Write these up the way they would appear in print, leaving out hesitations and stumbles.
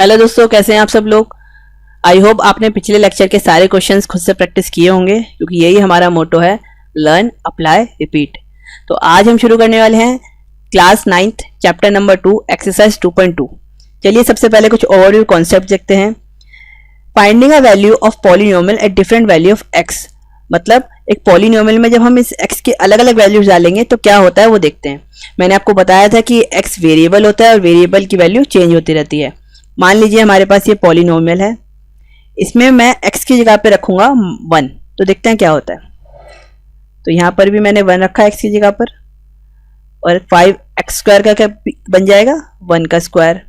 Hello दोस्तों, कैसे हैं आप सब लोग। आई होप आपने पिछले लेक्चर के सारे क्वेश्चंस खुद से प्रैक्टिस किए होंगे, क्योंकि यही हमारा मोटो है, लर्न अप्लाई रिपीट। तो आज हम शुरू करने वाले हैं class 9th chapter number 2 exercise 2.2। चलिए सबसे पहले कुछ ओवरव्यू कॉन्सेप्ट देखते हैं। Finding a value of polynomial at different value of x, मतलब एक पॉलिनोमियल में जब हम इस x के अलग अलग वैल्यूज डालेंगे तो क्या होता है वो देखते हैं। मैंने आपको बताया था कि x वेरिएबल होता है और वेरिएबल की वैल्यू चेंज होती रहती है। मान लीजिए हमारे पास ये पॉलिनोमियल है, इसमें मैं x की जगह पे रखूंगा 1, तो देखते हैं क्या होता है। तो यहाँ पर भी मैंने 1 रखा है x की जगह पर, और 5x स्क्वायर का क्या बन जाएगा, 1 का स्क्वायर,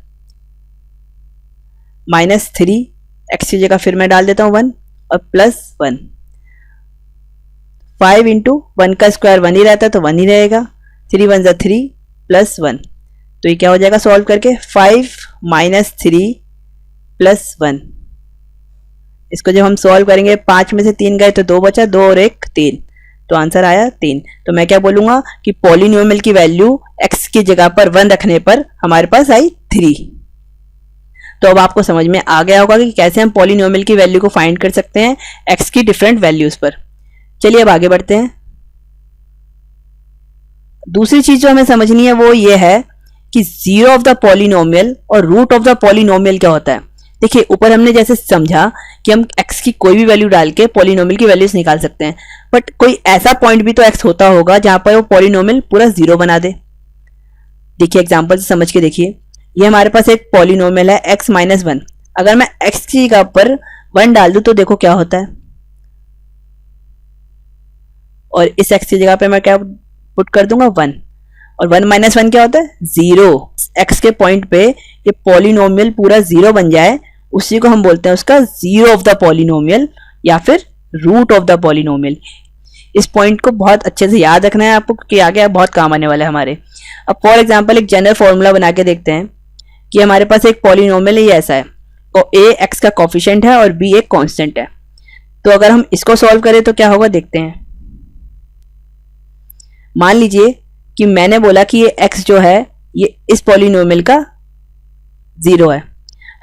माइनस 3 x की जगह फिर मैं डाल देता हूँ 1 और प्लस 1। 5 इंटू 1 का स्क्वायर 1 ही रहता है तो 1 ही रहेगा, 3 1 3 प्लस 1। तो ये क्या हो जाएगा सॉल्व करके, 5 माइनस 3 प्लस 1। इसको जब हम सॉल्व करेंगे 5 में से 3 गए तो 2 बचा, 2 और 1 3, तो आंसर आया 3। तो मैं क्या बोलूंगा कि पॉलिनोमियल की वैल्यू x की जगह पर 1 रखने पर हमारे पास आई 3। तो अब आपको समझ में आ गया होगा कि कैसे हम पॉलिनोमियल की वैल्यू को फाइंड कर सकते हैं x की डिफरेंट वैल्यूज पर। चलिए अब आगे बढ़ते हैं। दूसरी चीज जो हमें समझनी है वो ये है कि जीरो ऑफ द पॉलिनोमियल और रूट ऑफ द पॉलिनोमियल क्या होता है। देखिए ऊपर हमने जैसे समझा कि हम x की कोई भी वैल्यू डाल के पॉलिनोमियल की वैल्यूज निकाल सकते हैं, बट कोई ऐसा पॉइंट भी तो x होता होगा जहां पर वो पॉलिनोमियल पूरा जीरो बना दे। देखिए एग्जांपल से समझ के देखिए, ये हमारे पास एक पॉलिनोमियल है x माइनस 1। अगर मैं x की जगह पर 1 डाल दूं तो देखो क्या होता है, और इस x की जगह पे मैं क्या पुट कर दूंगा 1, और 1 माइनस 1 क्या होता है 0। x के पॉइंट पे ये पॉलिनोमियल पूरा 0 बन जाए, उसी को हम बोलते हैं उसका जीरो ऑफ द पॉलिनोमियल या फिर रूट ऑफ द पॉलिनोमियल। इस पॉइंट को बहुत अच्छे से याद रखना है आपको, क्योंकि आगे बहुत काम आने वाला है हमारे। अब फॉर एग्जाम्पल एक जनरल फॉर्मूला बना के देखते हैं कि हमारे पास एक पॉलिनोमियल ये ऐसा है, तो a x का कोफिशिएंट है और b एक कांस्टेंट है। तो अगर हम इसको सॉल्व करें तो क्या होगा देखते हैं। मान लीजिए कि मैंने बोला कि ये x जो है ये इस पॉलिनोमियल का 0 है।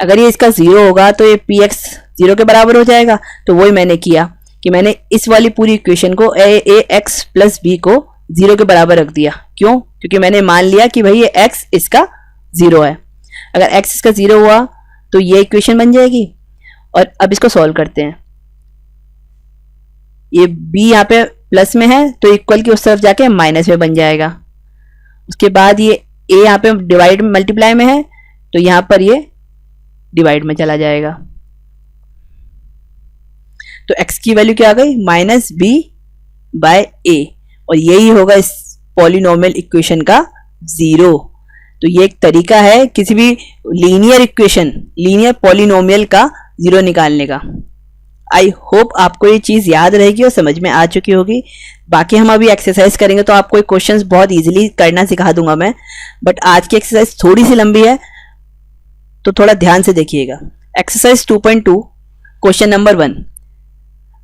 अगर ये इसका 0 होगा तो ये px 0 के बराबर हो जाएगा। तो वही मैंने किया कि मैंने इस वाली पूरी इक्वेशन को ax प्लस b को 0 के बराबर रख दिया। क्यों? क्योंकि मैंने मान लिया कि भाई ये x इसका 0 है। अगर x इसका 0 हुआ तो ये इक्वेशन बन जाएगी। और अब इसको सॉल्व करते हैं। ये b यहाँ पे प्लस में है तो इक्वल की उस तरफ जाके माइनस में बन जाएगा। उसके बाद ये a यहाँ पे डिवाइड मल्टीप्लाई में है तो यहाँ पर ये डिवाइड में चला जाएगा। तो x की वैल्यू क्या आ गई, माइनस b बाय a, और यही होगा इस पॉलिनोमियल इक्वेशन का 0। तो ये एक तरीका है किसी भी लीनियर इक्वेशन, लीनियर पॉलिनोमियल का 0 निकालने का। आई होप आपको ये चीज़ याद रहेगी और समझ में आ चुकी होगी। बाकी हम अभी एक्सरसाइज करेंगे तो आपको ये क्वेश्चंस बहुत इजीली करना सिखा दूंगा मैं, बट आज की एक्सरसाइज थोड़ी सी लंबी है तो थोड़ा ध्यान से देखिएगा। Exercise 2.2 question number 1,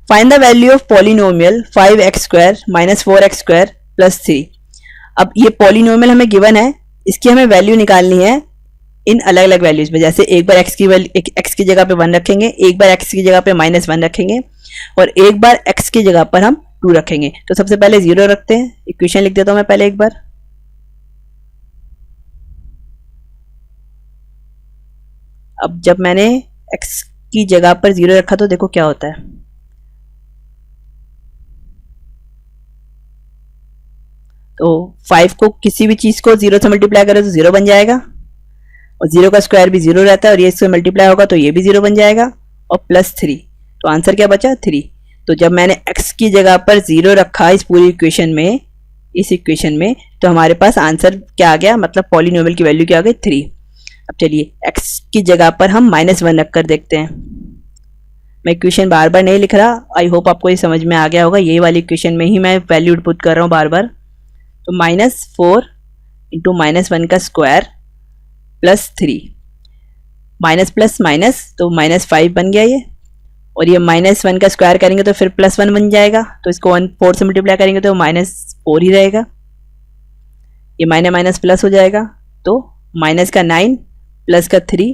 find the value of polynomial 5x square minus 4x square plus 3। अब ये पॉलिनोमियल हमें गिवन है, इसकी हमें वैल्यू निकालनी है इन अलग अलग वैल्यूज में। जैसे एक बार x की जगह पे 1 रखेंगे, एक बार x की जगह पे माइनस 1 रखेंगे, और एक बार x की जगह पर हम 2 रखेंगे। तो सबसे पहले 0 रखते हैं, इक्वेशन लिख देता हूं मैं पहले एक बार। अब जब मैंने x की जगह पर 0 रखा तो देखो क्या होता है। तो 5 को किसी भी चीज को 0 से मल्टीप्लाई करें तो 0 बन जाएगा, और 0 का स्क्वायर भी 0 रहता है, और ये इससे मल्टीप्लाई होगा तो ये भी 0 बन जाएगा, और प्लस 3। तो आंसर क्या बचा 3। तो जब मैंने x की जगह पर 0 रखा इस पूरी इक्वेशन में, इस इक्वेशन में, तो हमारे पास आंसर क्या आ गया, मतलब पॉलिनोमियल की वैल्यू क्या आ गई 3। अब चलिए x की जगह पर हम माइनस 1 रख कर देखते हैं। मैं इक्वेशन बार बार नहीं लिख रहा, आई होप आपको ये समझ में आ गया होगा। यही वाली इक्वेशन में ही मैं वैल्यू पुट कर रहा हूँ बार बार। तो माइनस 4 इंटू माइनस 1 का square plus 3, minus plus minus तो माइनस 5 बन गया ये, और ये माइनस 1 का स्क्वायर करेंगे तो फिर प्लस 1 बन जाएगा। तो इसको 4 से मल्टीप्लाई करेंगे तो माइनस 4 ही रहेगा, ये माइनस माइनस प्लस हो जाएगा। तो माइनस का 9 प्लस का 3,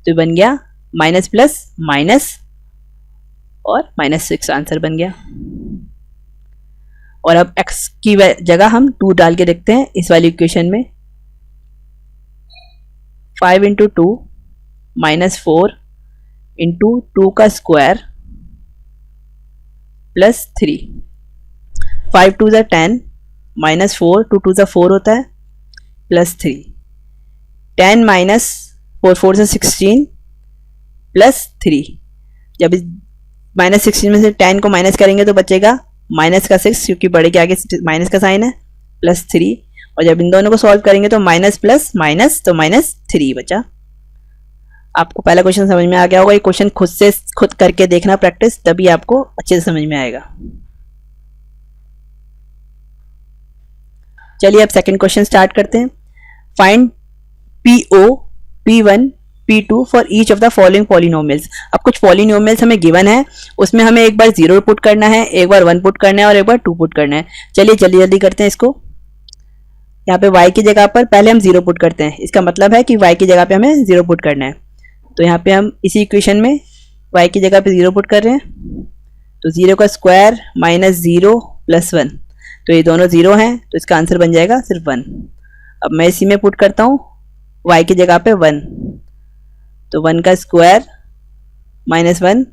तो बन गया माइनस प्लस माइनस और -6 आंसर बन गया। और अब x की जगह हम 2 डाल के देखते हैं इस वाली इक्वेशन में। 5 इंटू 2 -4 इंटू 2 का स्क्वायर प्लस 3। 5 2 10 -4 2 2 4 होता है प्लस 3। 10 माइनस 4 4 से 16 प्लस 3। जब इस -16 में से 10 को माइनस करेंगे तो बचेगा माइनस का 6, क्योंकि बड़े के आगे माइनस का साइन है, प्लस 3। और जब इन दोनों को सॉल्व करेंगे तो माइनस प्लस माइनस, तो -3 बचा। आपको पहला क्वेश्चन समझ में आ गया होगा। ये क्वेश्चन खुद करके देखना प्रैक्टिस, तभी आपको अच्छे से समझ में आएगा। चलिए अब सेकंड क्वेश्चन स्टार्ट करते हैं। Find PO, P1, P2 for each of the following polynomials. अब कुछ पॉलिनोमियल्स हमें गिवन है, उसमें हमें एक बार 0 पुट करना है, एक बार 1 पुट करना है और एक बार 2 पुट करना है। चलिए जल्दी जल्दी करते हैं इसको। यहाँ पे y की जगह पर पहले हम 0 पुट करते हैं, इसका मतलब है कि y की जगह पे हमें 0 पुट करना है। तो यहाँ पे हम इसी इक्वेशन में y की जगह पे 0 पुट कर रहे हैं। तो 0 का स्क्वायर -0 प्लस 1, तो ये दोनों 0 हैं, तो इसका आंसर बन जाएगा सिर्फ 1। अब मैं इसी में पुट करता हूँ y की जगह पे 1, तो 1 का स्क्वायर -1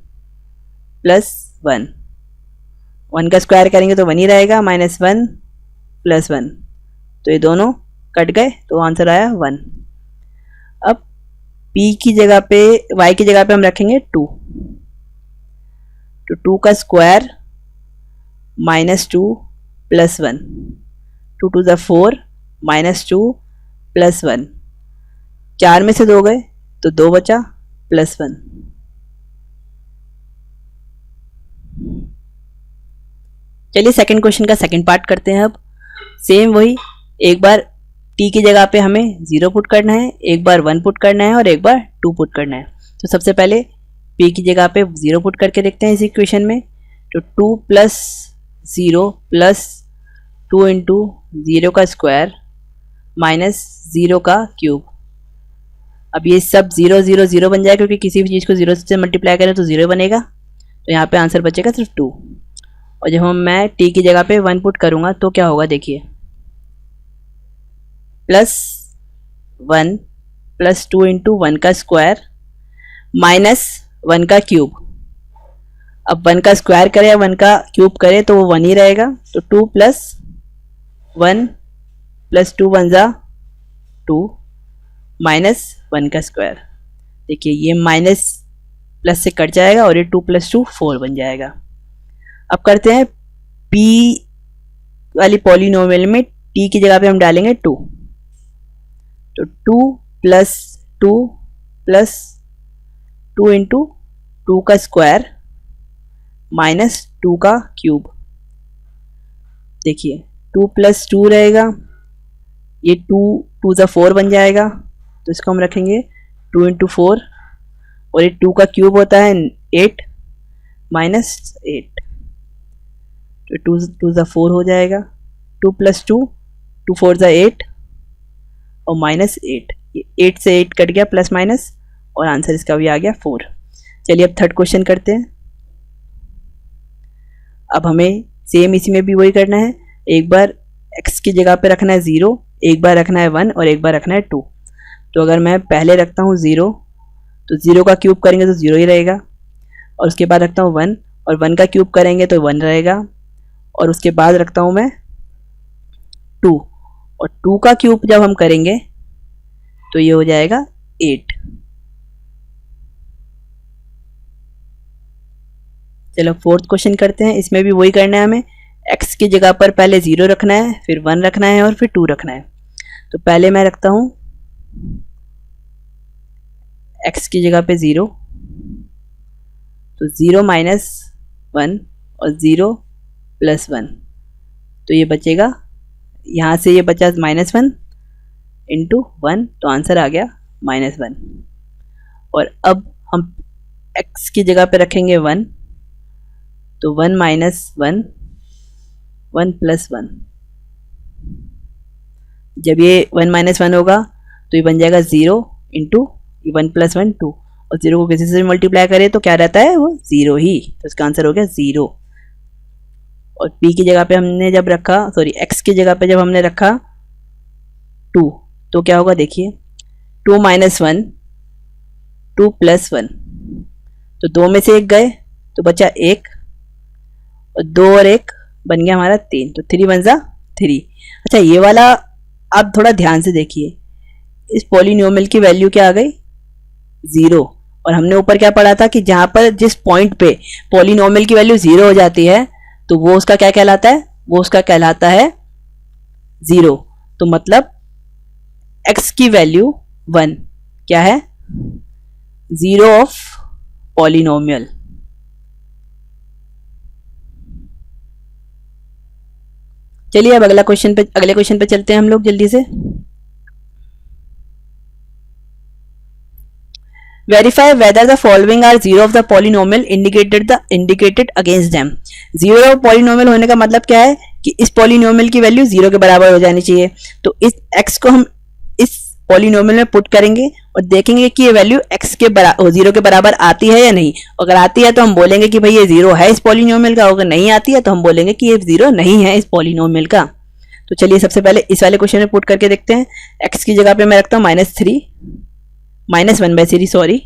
प्लस 1। 1 का स्क्वायर करेंगे तो 1 ही रहेगा, -1 प्लस 1, तो ये दोनों कट गए, तो आंसर आया 1। अब p की जगह पे y की जगह पे हम रखेंगे 2, तो 2 का स्क्वायर -2 प्लस 1, 2 2 4 -2 प्लस 1। 4 में से 2 गए तो 2 बचा प्लस 1। चलिए सेकंड क्वेश्चन का सेकंड पार्ट करते हैं। अब सेम वही, एक बार t की जगह पे हमें 0 पुट करना है, एक बार 1 पुट करना है और एक बार 2 पुट करना है। तो सबसे पहले p की जगह पे 0 पुट करके देखते हैं इस इक्वेशन में। तो 2 प्लस 0 प्लस 2 इंटू 0 का स्क्वायर माइनस 0 का क्यूब। अब ये सब 0 0 0 बन जाएगा, क्योंकि किसी भी चीज़ को 0 से मल्टीप्लाई करें तो 0 बनेगा। तो यहाँ पे आंसर बचेगा सिर्फ 2। और जब मैं t की जगह पे 1 पुट करूँगा तो क्या होगा देखिए, +1 प्लस 2 इंटू 1 का स्क्वायर माइनस 1 का क्यूब। अब 1 का स्क्वायर करें या 1 का क्यूब करें तो वो 1 ही रहेगा। तो 2 प्लस 1 प्लस 2 1 जा 2 माइनस 1 का स्क्वायर। देखिए ये माइनस प्लस से कट जाएगा और ये 2 प्लस 2 4 बन जाएगा। अब करते हैं p वाली पॉलिनोमियल में t की जगह पे हम डालेंगे 2, तो 2 प्लस 2 प्लस 2 इंटू 2 का स्क्वायर माइनस 2 का क्यूब। देखिए 2 प्लस 2 रहेगा, ये 2 2 ज़ा 4 बन जाएगा, तो इसको हम रखेंगे 2 इंटू 4 और ये 2 का क्यूब होता है 8 माइनस 8, तो 2 2 ज़ा 4 हो जाएगा। 2 प्लस 2 2 4 ज़ा 8 और माइनस 8, ये 8 से 8 कट गया प्लस माइनस, और आंसर इसका भी आ गया 4। चलिए अब थर्ड क्वेश्चन करते हैं। अब हमें सेम इसी में भी वही करना है, एक बार x की जगह पे रखना है 0, एक बार रखना है 1 और एक बार रखना है 2। तो अगर मैं पहले रखता हूँ 0, तो 0 का क्यूब करेंगे तो 0 ही रहेगा, और उसके बाद रखता हूँ 1 और 1 का क्यूब करेंगे तो 1 रहेगा, और उसके बाद रखता हूँ मैं 2 और 2 का क्यूब जब हम करेंगे तो ये हो जाएगा 8। चलो फोर्थ क्वेश्चन करते हैं। इसमें भी वही करना है हमें, x की जगह पर पहले 0 रखना है, फिर 1 रखना है और फिर 2 रखना है। तो पहले मैं रखता हूँ x की जगह पे 0, तो 0 माइनस 1 और 0 प्लस 1, तो ये बचेगा, यहाँ से ये बचा -1 इंटू 1, तो आंसर आ गया -1। और अब हम x की जगह पे रखेंगे 1, तो 1 माइनस 1 1 प्लस 1, जब ये 1 माइनस 1 होगा तो ये बन जाएगा 0 इंटू 1 प्लस 1 2, और 0 को किसी से मल्टीप्लाई करें तो क्या रहता है, वो 0 ही, तो इसका आंसर हो गया 0। और p की जगह पे हमने जब रखा, सॉरी x की जगह पे जब हमने रखा 2, तो क्या होगा देखिए, 2 माइनस 1, 2 प्लस 1, तो 2 में से 1 गए तो बचा 1, और 2 और 1 बन गया हमारा 3, तो 3 बन जा 3। अच्छा ये वाला आप थोड़ा ध्यान से देखिए, इस पॉलिनोमियल की वैल्यू क्या आ गई, 0। और हमने ऊपर क्या पढ़ा था कि जहां पर जिस पॉइंट पे पॉलिनोमियल की वैल्यू 0 हो जाती है तो वो उसका क्या कहलाता है, वो उसका कहलाता है 0। तो मतलब x की वैल्यू 1 क्या है, 0 ऑफ पॉलिनोमियल। चलिए अब अगले क्वेश्चन पे चलते हैं हम लोग जल्दी से। Verify whether the following are zero of the polynomial indicated against them। Zero of polynomial होने का मतलब क्या है कि इस पॉलिनोमियल की वैल्यू 0 के बराबर हो जानी चाहिए। तो इस x को हम इस पॉलिनोमियल में पुट करेंगे और देखेंगे कि ये वैल्यू x के बराबर 0 के बराबर आती है या नहीं। अगर आती है तो हम बोलेंगे कि भाई ये 0 है इस पॉलिनोमियल का, अगर नहीं आती है तो हम बोलेंगे कि ये 0 नहीं है इस पॉलिनोमियल का। तो चलिए सबसे पहले इस वाले क्वेश्चन में पुट करके देखते हैं। x की जगह पे मैं रखता हूँ -1/3 सॉरी,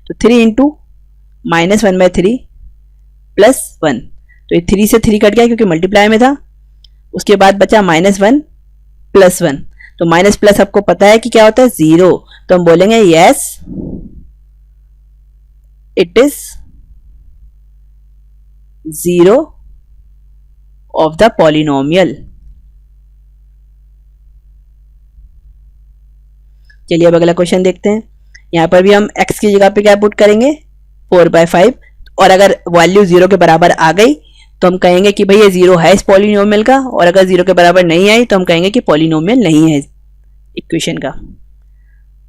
तो 3 इंटू -1/3 प्लस 1, तो ये 3 से 3 कट गया क्योंकि मल्टीप्लाई में था। उसके बाद बचा -1 प्लस 1, तो माइनस प्लस आपको पता है कि क्या होता है 0, तो हम बोलेंगे yes it is 0 of the polynomial. चलिए अब अगला क्वेश्चन देखते हैं। यहां पर भी हम x की जगह पे क्या पुट करेंगे 4/5, और अगर वैल्यू 0 के बराबर आ गई तो हम कहेंगे कि भाई ये 0 है इस पॉलिनोमियल का, और अगर 0 के बराबर नहीं आई तो हम कहेंगे कि पॉलिनोमियल नहीं है इक्वेशन का।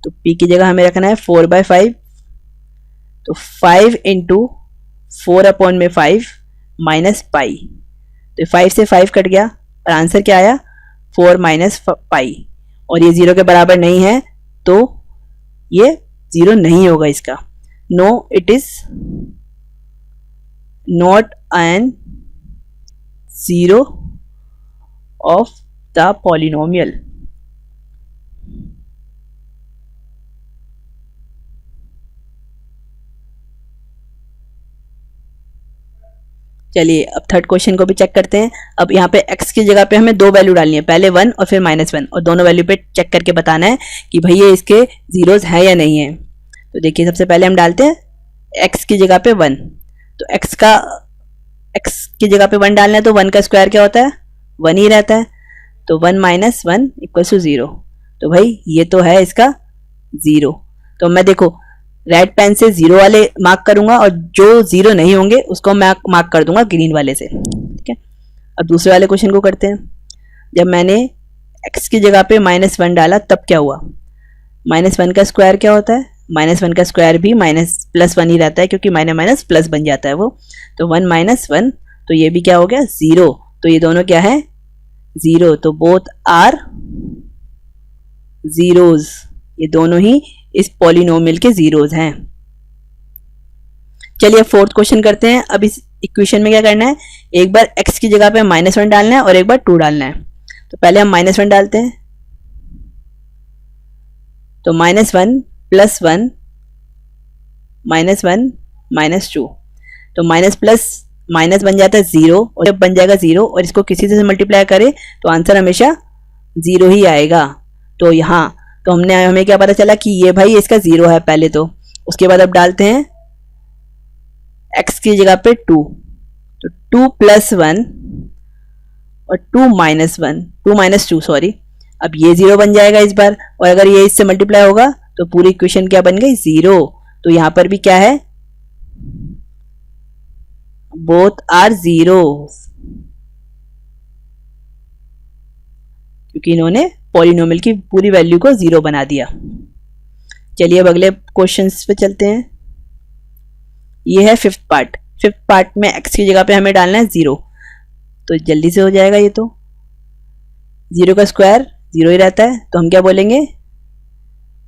तो p की जगह हमें रखना है 4/5, तो 5 इंटू 4/5 माइनस पाई, तो 5 से 5 कट गया और आंसर क्या आया 4 माइनस पाई, और ये 0 के बराबर नहीं है तो ये 0 नहीं होगा इसका। No it is not an 0 of the polynomial. चलिए अब थर्ड क्वेश्चन को भी चेक करते हैं। अब यहाँ पे x की जगह पे हमें दो वैल्यू डालनी है, पहले 1 और फिर -1, और दोनों वैल्यू पे चेक करके बताना है कि भाई ये इसके जीरोस है या नहीं है। तो देखिए सबसे पहले हम डालते हैं x की जगह पे 1, तो x की जगह पे 1 डालना है, तो 1 का स्क्वायर क्या होता है 1 ही रहता है, तो 1 माइनस 1 इक्वल टू 0, तो भाई ये तो है इसका 0। तो मैं देखो रेड पेन से 0 वाले मार्क करूंगा और जो 0 नहीं होंगे उसको मैं मार्क कर दूंगा ग्रीन वाले से, ठीक है। अब दूसरे वाले क्वेश्चन को करते हैं। जब मैंने x की जगह पे -1 डाला तब क्या हुआ, -1 का स्क्वायर क्या होता है, -1 का स्क्वायर भी +1 ही रहता है क्योंकि माइनस माइनस प्लस बन जाता है वो, तो 1 माइनस 1, तो ये भी क्या हो गया 0, तो ये दोनों क्या है 0, तो बोथ आर जीरोज, ये दोनों ही इस पॉलिनोमियल के जीरोज हैं। चलिए फोर्थ क्वेश्चन करते हैं। अब इस इक्वेशन में क्या करना है, एक बार x की जगह पे -1 डालना है और एक बार 2 डालना है। तो पहले हम -1 डालते हैं, तो -1 प्लस 1 -1 -2, तो माइनस प्लस माइनस बन जाता है 0, और जब बन जाएगा 0 और इसको किसी से मल्टीप्लाई करें तो आंसर हमेशा 0 ही आएगा। तो यहाँ तो हमें क्या पता चला कि ये भाई इसका 0 है पहले, तो उसके बाद अब डालते हैं x की जगह पे 2, तो 2 प्लस 1 और 2 माइनस 2 सॉरी, अब ये 0 बन जाएगा इस बार, और अगर ये इससे मल्टीप्लाई होगा तो पूरी इक्वेशन क्या बन गई 0। तो यहां पर भी क्या है बोथ आर जीरो, क्योंकि इन्होंने पॉलिनोमियल की पूरी वैल्यू को 0 बना दिया। चलिए अब अगले क्वेश्चंस पे चलते हैं। ये है फिफ्थ पार्ट में x की जगह पे हमें डालना है 0, तो जल्दी से हो जाएगा ये, तो 0 का स्क्वायर 0 ही रहता है, तो हम क्या बोलेंगे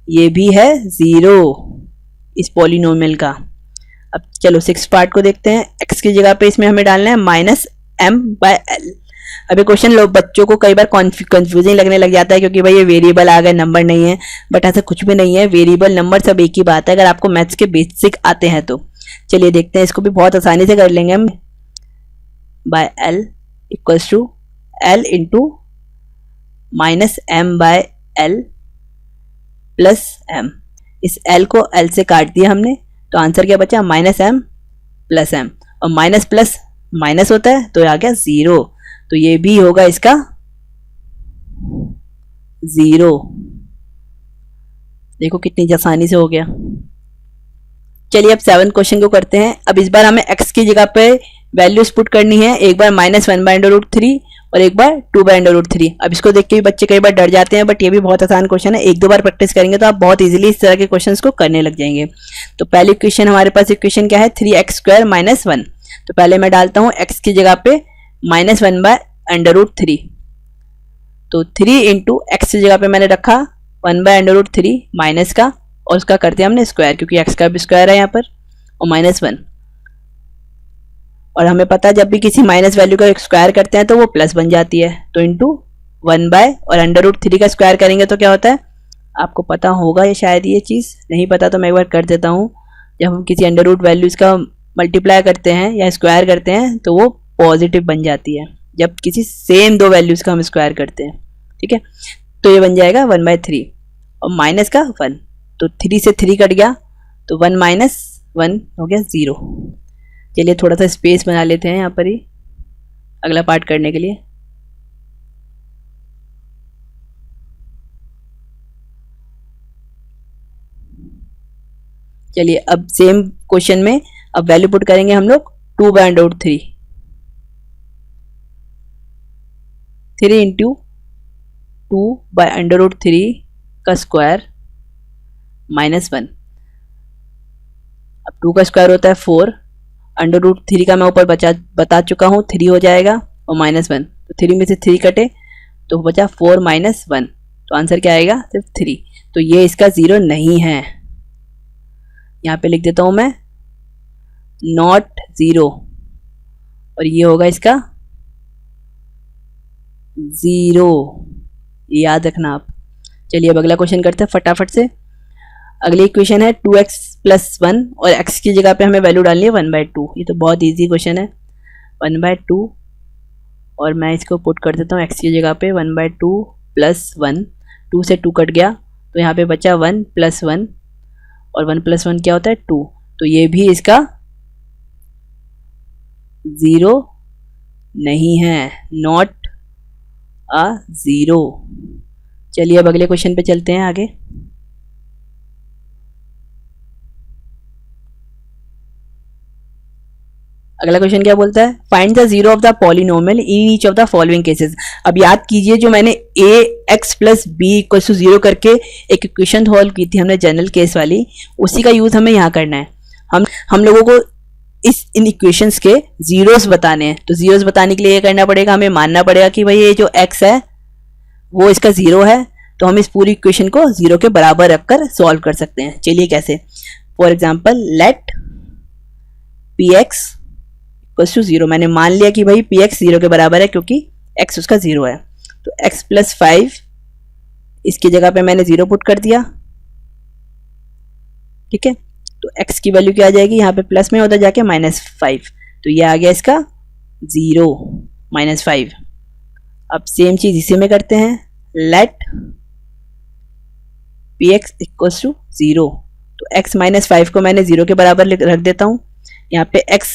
ये भी है 0, इस पॉलिनोमियल का। अब चलो 6 पार्ट को देखते हैं। x की जगह पे इसमें हमें डालना है -m/l। अभी क्वेश्चन लोग बच्चों को कई बार कंफ्यूजिंग लगने लग जाता है, क्योंकि भाई ये वेरिएबल आ गए, नंबर नहीं है। बट ऐसा कुछ भी नहीं है, वेरिएबल नंबर सब एक ही बात है, अगर आपको मैथ्स के बेसिक आते हैं तो। चलिए देखते हैं, इसको भी बहुत आसानी से कर लेंगे हम। By l equals to l into -m/l plus m। इस l को l से काट दिया हमने, तो आंसर क्या बचा? -m plus m। और माइनस प्लस माइनस होता है तो आ गया 0, तो ये भी होगा इसका 0। देखो कितनी आसानी से हो गया। चलिए अब 7 क्वेश्चन को करते हैं। अब इस बार हमें x की जगह पे वैल्यूज पुट करनी है, एक बार -1/√3 और एक बार 2/√3। अब इसको देख के भी बच्चे कई बार डर जाते हैं, बट ये भी बहुत आसान क्वेश्चन है। 1-2 बार प्रैक्टिस करेंगे तो आप बहुत इजीली इस तरह के क्वेश्चंस को करने लग जाएंगे। तो पहली इक्वेशन हमारे पास इक्वेशन क्या है? 3x² - 1। तो पहले मैं डालता हूँ x की जगह पे -1/√3। तो 3 इंटू x की जगह पे मैंने रखा 1/√3 माइनस का, और उसका करते हैं हमने स्क्वायर, क्योंकि x का भी स्क्वायर है यहाँ पर, और -1। और हमें पता है जब भी किसी माइनस वैल्यू का स्क्वायर करते हैं तो वो प्लस बन जाती है। तो इंटू 1/, और √3 का स्क्वायर करेंगे तो क्या होता है? आपको पता होगा ये, शायद ये चीज़ नहीं पता तो मैं एक बार कर देता हूँ। जब हम किसी अंडर वैल्यूज़ का मल्टीप्लाई करते हैं या स्क्वायर करते हैं तो वो पॉजिटिव बन जाती है, जब किसी सेम 2 वैल्यूज़ का हम स्क्वायर करते हैं। ठीक है, तो ये बन जाएगा 1/3 और माइनस का 1, तो 3 से 3 कट गया, तो 1 - 1 हो गया 0। चलिए थोड़ा सा स्पेस बना लेते हैं यहाँ पर ही अगला पार्ट करने के लिए। चलिए अब सेम क्वेश्चन में अब वैल्यू पुट करेंगे हम लोग 2/√3। 3 इंटू 2/√3 का स्क्वायर -1। अब 2 का स्क्वायर होता है 4, √3 का मैं ऊपर बता चुका हूँ 3 हो जाएगा, और -1, तो 3 में से 3 कटे तो बचा 4 - 1, तो आंसर क्या आएगा? सिर्फ 3। तो ये इसका 0 नहीं है। यहाँ पे लिख देता हूँ मैं नॉट 0, और ये होगा इसका 0, याद रखना आप। चलिए अब अगला क्वेश्चन करते हैं फटाफट से। अगली इक्वेशन है 2x + 1, और x की जगह पे हमें वैल्यू डालनी है 1/2। ये तो बहुत इजी क्वेश्चन है, 1/2, और मैं इसको पुट कर देता हूँ x की जगह पे 1/2 + 1। 2 से 2 कट गया, तो यहाँ पे बचा 1 + 1, और 1 + 1 क्या होता है? 2, तो ये भी इसका 0 नहीं है, नॉट अ 0। चलिए अब अगले क्वेश्चन पे चलते हैं आगे। अगला क्वेश्चन क्या बोलता है? Find the 0 of the polynomial in each of the following cases. अब याद कीजिए जो मैंने ax + b = 0 करके एक इक्वेशन सॉल्व की थी हमने जनरल केस वाली, उसी का यूज हमें यहाँ करना है। हम लोगों को इन इक्वेशंस के जीरोस बताने हैं, तो जीरोस बताने के लिए ये करना पड़ेगा, हमें मानना पड़ेगा कि भाई ये जो x है वो इसका 0 है, तो हम इस पूरी इक्वेशन को 0 के बराबर रखकर सॉल्व कर सकते हैं। चलिए कैसे? For example let px = 0। मैंने मान लिया कि भाई px 0 के बराबर है क्योंकि x उसका 0 है, तो x + 5 इसकी जगह पे मैंने 0 पुट कर दिया। ठीक है, तो x की वैल्यू क्या आ जाएगी? यहाँ पे प्लस में उधर जाके -5, तो ये आ गया इसका 0 -5। अब सेम चीज इसी में करते हैं, लेट px = 0, तो x - 5 को मैंने 0 के बराबर रख देता हूँ। यहाँ पे x,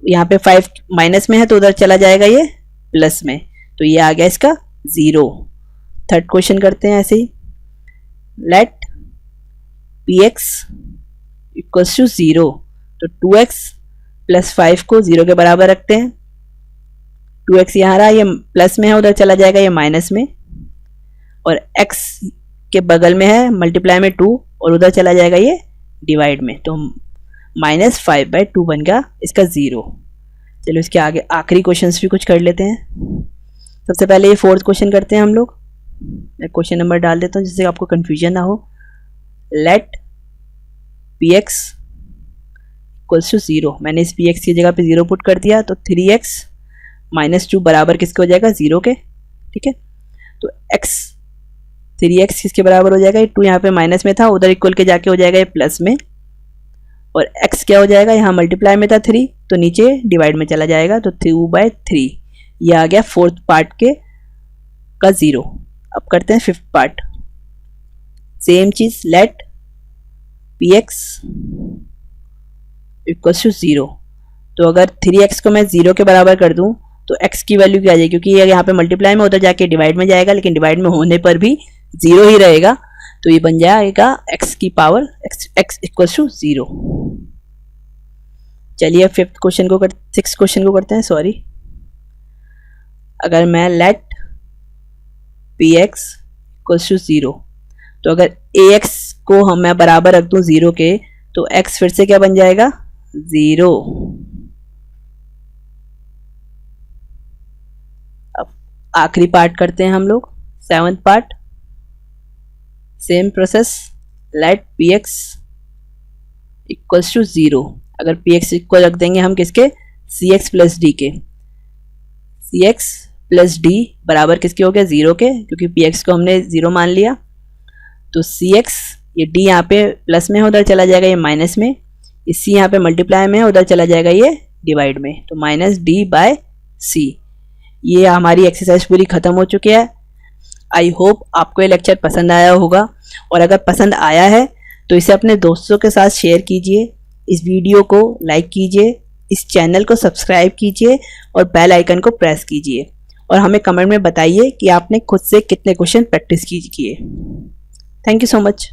यहाँ पे 5 माइनस में है तो उधर चला जाएगा ये प्लस में, तो ये आ गया इसका 0। थर्ड क्वेश्चन करते हैं ऐसे ही, लेट px = 0, तो 2x + 5 को 0 के बराबर रखते हैं। 2x यहाँ रहा, ये प्लस में है उधर चला जाएगा ये माइनस में, और x के बगल में है मल्टीप्लाई में 2 और उधर चला जाएगा ये डिवाइड में, तो -5/2 बन गया इसका 0। चलो इसके आगे आखिरी क्वेश्चंस भी कुछ कर लेते हैं। सबसे पहले ये 4th क्वेश्चन करते हैं हम लोग। मैं क्वेश्चन नंबर डाल देता हूँ जिससे आपको कन्फ्यूजन ना हो। Let P X equals to 0। मैंने इस पी एक्स की जगह पे 0 पुट कर दिया, तो 3x माइनस 2 बराबर किसके हो जाएगा, 0 के। ठीक है, तो x 3x किसके बराबर हो जाएगा, ये 2 यहाँ पे माइनस में था, उधर इक्वल के जाके हो जाएगा ये प्लस में, और x क्या हो जाएगा, यहाँ मल्टीप्लाई में था 3 तो नीचे डिवाइड में चला जाएगा, तो 2/3 ये आ गया फोर्थ पार्ट के का 0। अब करते हैं फिफ्थ पार्ट। सेम चीज, let P X equals to 0। तो अगर 3x को मैं 0 के बराबर कर दूं तो x की वैल्यू क्या आ जाएगी, क्योंकि ये यहाँ पे मल्टीप्लाई में उधर जाके डिवाइड में जाएगा, लेकिन डिवाइड में होने पर भी 0 ही रहेगा, तो ये बन जाएगा x की पावर x इक्वल्स टू 0। चलिए फिफ्थ क्वेश्चन को सिक्स क्वेश्चन को करते हैं, सॉरी। अगर मैं let P X equals to 0, तो अगर ax को मैं बराबर रख दूं 0 के, तो x फिर से क्या बन जाएगा, 0। अब आखिरी पार्ट करते हैं हम लोग, seventh part. Same process, let P X equals to 0। अगर पी एक्स इक्वल रख देंगे हम किसके, सी एक्स प्लस डी के। सी एक्स प्लस डी बराबर किसके हो गया, 0 के, क्योंकि पी एक्स को हमने 0 मान लिया। तो सी एक्स, ये डी यहाँ पे प्लस में है, उधर चला जाएगा ये माइनस में, सी यहाँ पे मल्टीप्लाई में है, उधर चला जाएगा ये डिवाइड में, तो माइनस डी बाय सी। ये हमारी एक्सरसाइज पूरी खत्म हो चुकी है। आई होप आपको ये लेक्चर पसंद आया होगा, और अगर पसंद आया है तो इसे अपने दोस्तों के साथ शेयर कीजिए, इस वीडियो को लाइक कीजिए, इस चैनल को सब्सक्राइब कीजिए और बेल आइकन को प्रेस कीजिए, और हमें कमेंट में बताइए कि आपने खुद से कितने क्वेश्चन प्रैक्टिस किए। Thank you so much.